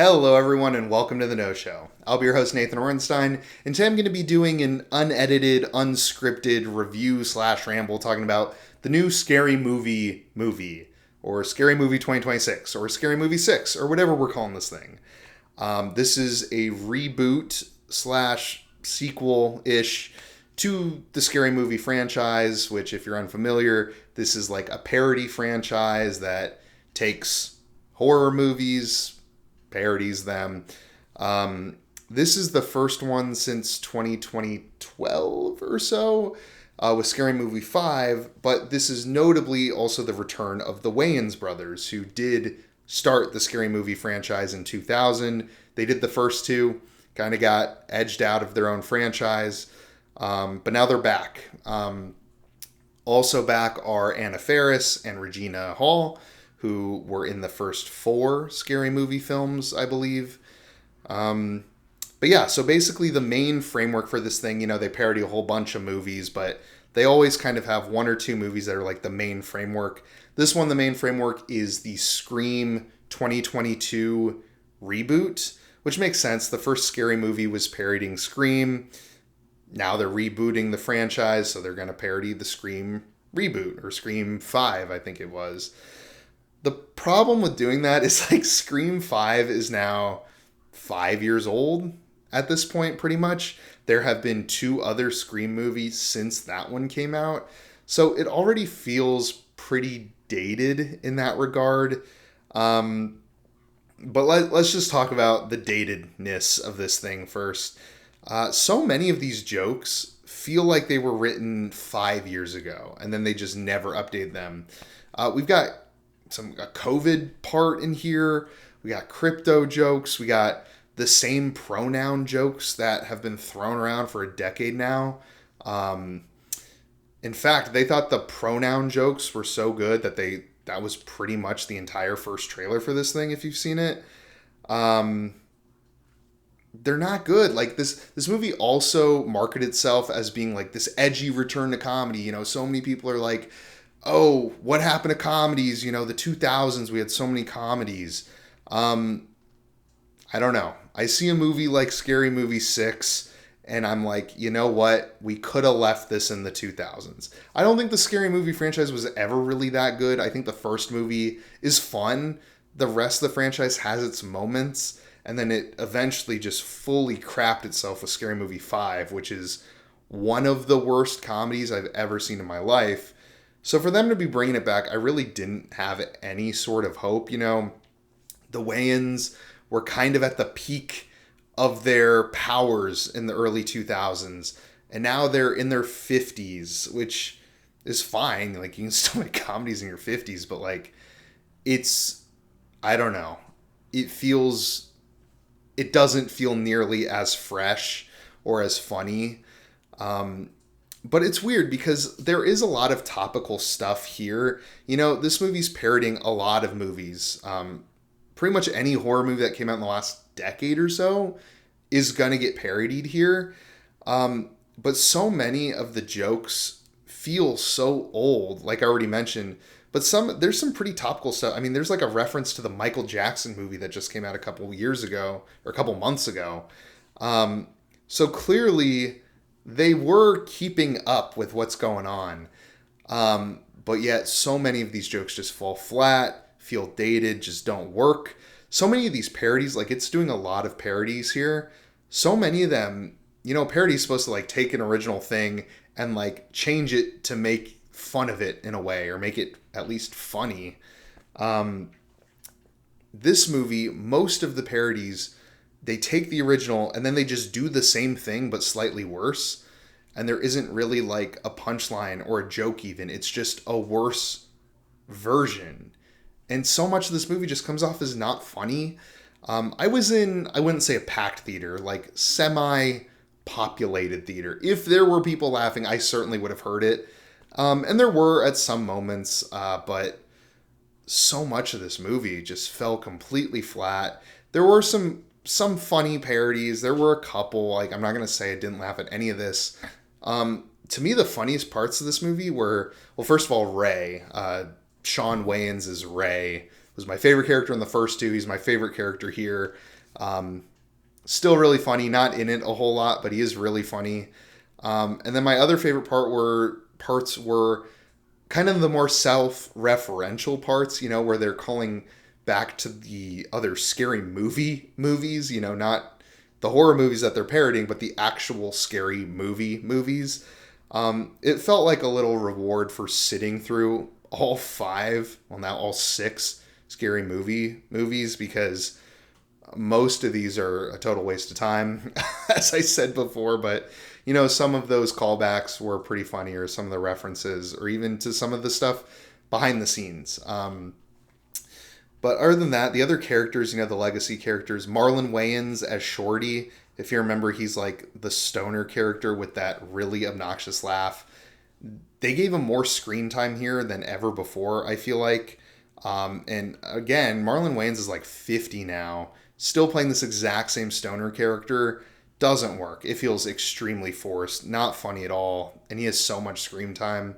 Hello, everyone, and welcome to The No Show. I'll be your host, Nathan Orenstein, and today I'm going to be doing an unedited, unscripted review slash ramble talking about the new Scary Movie, or Scary Movie 2026, or Scary Movie 6, or whatever we're calling this thing. This is a reboot slash sequel-ish to the Scary Movie franchise, which, if you're unfamiliar, this is like a parody franchise that takes horror movies, parodies them. This is the first one since 2012 or so with Scary Movie 5, but this is notably also the return of the Wayans brothers, who did start the Scary Movie franchise in 2000. They did the first two, kind of got edged out of their own franchise, but now they're back. Also back are Anna Faris and Regina Hall, who were in the first 4 Scary Movie films, I believe. But yeah, so basically the main framework for this thing, they parody a whole bunch of movies, but they always kind of have 1 or 2 movies that are like the main framework. This one, the main framework is the Scream 2022 reboot, which makes sense. The first Scary Movie was parodying Scream. Now they're rebooting the franchise, so they're going to parody the Scream reboot, or Scream 5, I think it was. The problem with doing that is like Scream 5 is now 5 years old at this point, pretty much. There have been 2 other Scream movies since that one came out. So it already feels pretty dated in that regard. But let's just talk about the datedness of this thing first. So many of these jokes feel like they were written 5 years ago, and then they just never updated them. We've got a COVID part in here. We got crypto jokes. We got the same pronoun jokes that have been thrown around for a decade now. In fact, they thought the pronoun jokes were so good that that was pretty much the entire first trailer for this thing, if you've seen it. They're not good. Like this movie also marketed itself as being like this edgy return to comedy. So many people are like, oh, what happened to comedies? The 2000s, we had so many comedies. I don't know. I see a movie like Scary Movie 6, and I'm like, you know what? We could have left this in the 2000s. I don't think the Scary Movie franchise was ever really that good. I think the first movie is fun. The rest of the franchise has its moments, and then it eventually just fully crapped itself with Scary Movie 5, which is one of the worst comedies I've ever seen in my life. So for them to be bringing it back, I really didn't have any sort of hope. The Wayans were kind of at the peak of their powers in the early 2000s, and now they're in their 50s, which is fine. Like, you can still make comedies in your 50s, but like, I don't know. It doesn't feel nearly as fresh or as funny. But it's weird because there is a lot of topical stuff here. This movie's parodying a lot of movies. Pretty much any horror movie that came out in the last decade or so is going to get parodied here. But so many of the jokes feel so old, like I already mentioned. But there's some pretty topical stuff. I mean, there's like a reference to the Michael Jackson movie that just came out a couple years ago, or a couple months ago. So clearly they were keeping up with what's going on. But yet so many of these jokes just fall flat, feel dated, just don't work. So many of these parodies, like it's doing a lot of parodies here. So many of them, parody is supposed to like take an original thing and like change it to make fun of it in a way, or make it at least funny. This movie, most of the parodies, they take the original and then they just do the same thing but slightly worse. And there isn't really like a punchline or a joke even. It's just a worse version. And so much of this movie just comes off as not funny. I wouldn't say a packed theater, like semi-populated theater. If there were people laughing, I certainly would have heard it. And there were at some moments, but so much of this movie just fell completely flat. There were some funny parodies. There were a couple. Like, I'm not going to say I didn't laugh at any of this. To me, the funniest parts of this movie were, well, first of all, Ray. Sean Wayans' Ray Was my favorite character in the first two. He's my favorite character here. Still really funny. Not in it a whole lot, but he is really funny. And then my other favorite parts were kind of the more self-referential parts, where they're calling back to the other scary movies, not the horror movies that they're parodying, but the actual scary movies. It felt like a little reward for sitting through all now all six scary movies, because most of these are a total waste of time, as I said before, but some of those callbacks were pretty funny, or some of the references, or even to some of the stuff behind the scenes. But other than that, the other characters, the legacy characters, Marlon Wayans as Shorty, if you remember, he's like the stoner character with that really obnoxious laugh. They gave him more screen time here than ever before, I feel like. And again, Marlon Wayans is like 50 now, still playing this exact same stoner character. Doesn't work. It feels extremely forced, not funny at all, and he has so much screen time.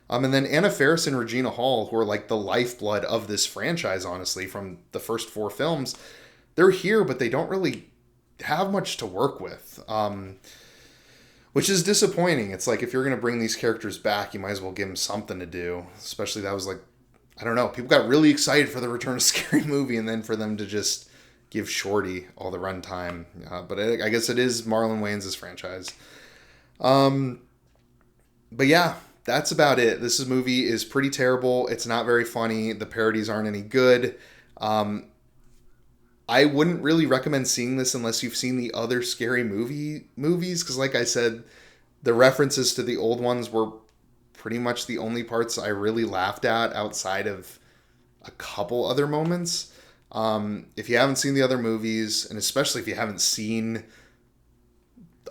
And then Anna Faris and Regina Hall, who are like the lifeblood of this franchise, honestly, from the first 4 films, they're here, but they don't really have much to work with, which is disappointing. It's like, if you're going to bring these characters back, you might as well give them something to do. Especially, that was like, I don't know, people got really excited for the return of Scary Movie, and then for them to just give Shorty all the runtime. But I guess it is Marlon Wayans' franchise. But yeah, that's about it. This movie is pretty terrible. It's not very funny. The parodies aren't any good. I wouldn't really recommend seeing this unless you've seen the other Scary movies, because like I said, the references to the old ones were pretty much the only parts I really laughed at, outside of a couple other moments. If you haven't seen the other movies, and especially if you haven't seen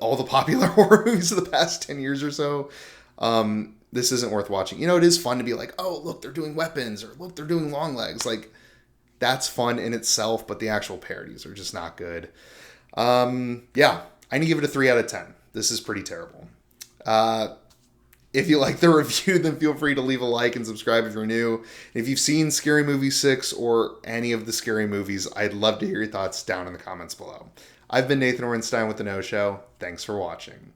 all the popular horror movies of the past 10 years or so, this isn't worth watching. It is fun to be like, oh, look, they're doing weapons, or look, they're doing long legs. Like, that's fun in itself, but the actual parodies are just not good. Yeah, I need to give it a 3 out of 10. This is pretty terrible. If you like the review, then feel free to leave a like and subscribe if you're new. If you've seen Scary Movie 6 or any of the Scary Movies, I'd love to hear your thoughts down in the comments below. I've been Nathan Orenstein with The No Show. Thanks for watching.